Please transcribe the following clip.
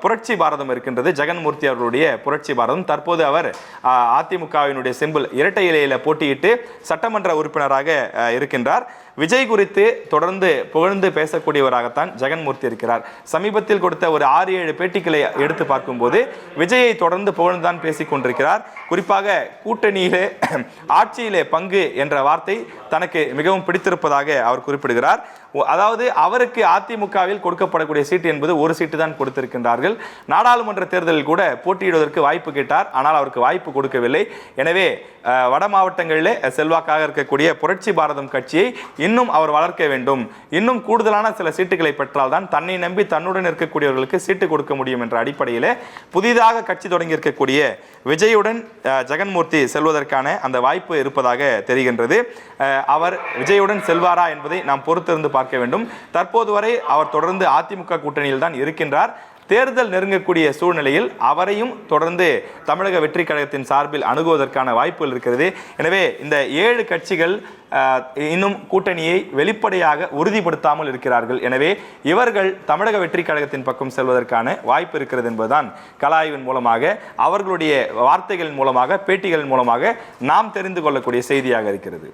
புரட்சி பாரதம் இருக்கின்றது, ஜெகன்மூர்த்தி அவர்களுடைய புரட்சி பாரதம். தற்போது அவர் அதிமுகவினுடைய சிம்பிள் இரட்டை இலையில போட்டியிட்டு சட்டமன்ற உறுப்பினராக இருக்கின்றார். விஜய் குறித்து தொடர்ந்து புகழ்ந்து பேசக்கூடியவராகத்தான் ஜெகன்மூர்த்தி இருக்கிறார். சமீபத்தில் கொடுத்த ஒரு 6-7 பேட்டிகளை எடுத்து பார்க்கும்போது விஜயை தொடர்ந்து புகழ்ந்துதான் பேசிக் கொண்டிருக்கிறார். குறிப்பாக கூட்டணியிலே ஆட்சியிலே பங்கு என்ற வார்த்தை தனக்கு மிகவும் பிடித்திருப்பதாக அவர் குறிப்பிடுகிறார். அதாவது அவருக்கு அதிமுகவில் கொடுக்கப்படக்கூடிய சீட்டு என்பது ஒரு சீட்டு தான் கொடுத்திருக்கின்றார்கள். நாடாளுமன்ற தேர்தலில் கூட போட்டியிடுவதற்கு வாய்ப்பு கேட்டார், ஆனால் அவருக்கு வாய்ப்பு கொடுக்கவில்லை. எனவே வட மாவட்டங்களிலே செல்வாக்காக இருக்கக்கூடிய புரட்சி பாரதம் கட்சியை இன்னும் அவர் வளர்க்க வேண்டும். இன்னும் கூடுதலான சில சீட்டுகளை பெற்றால் தான் தன்னை நம்பி தன்னுடன் இருக்கக்கூடியவர்களுக்கு சீட்டு கொடுக்க முடியும் என்ற அடிப்படையில் புதிதாக கட்சி தொடங்கி இருக்கக்கூடிய விஜயுடன் ஜெகன்மூர்த்தி செல்வதற்கான அந்த வாய்ப்பு இருப்பதாக தெரிகின்றது. அவர் விஜயுடன் செல்வாரா என்பதை நாம் பொறுத்திருந்து பார்க்க வேண்டும். தற்போது வரை அவர் தொடர்ந்து அதிமுக கூட்டணியில் தான் இருக்கின்றார். தேர்தல் நெருங்கக்கூடிய சூழ்நிலையில் அவரையும் தொடர்ந்து தமிழக வெற்றி கழகத்தின் சார்பில் அணுகுவதற்கான வாய்ப்புகள் இருக்கிறது. எனவே இந்த 7 கட்சிகள் இன்னும் கூட்டணியை வெளிப்படையாக உறுதிப்படுத்தாமல் இருக்கிறார்கள். எனவே இவர்கள் தமிழக வெற்றி கழகத்தின் பக்கம் செல்வதற்கான வாய்ப்பு இருக்கிறது என்பதுதான் கலாய்வின் மூலமாக, அவர்களுடைய வார்த்தைகளின் மூலமாக, பேட்டிகளின் மூலமாக நாம் தெரிந்து கொள்ளக்கூடிய செய்தியாக இருக்கிறது.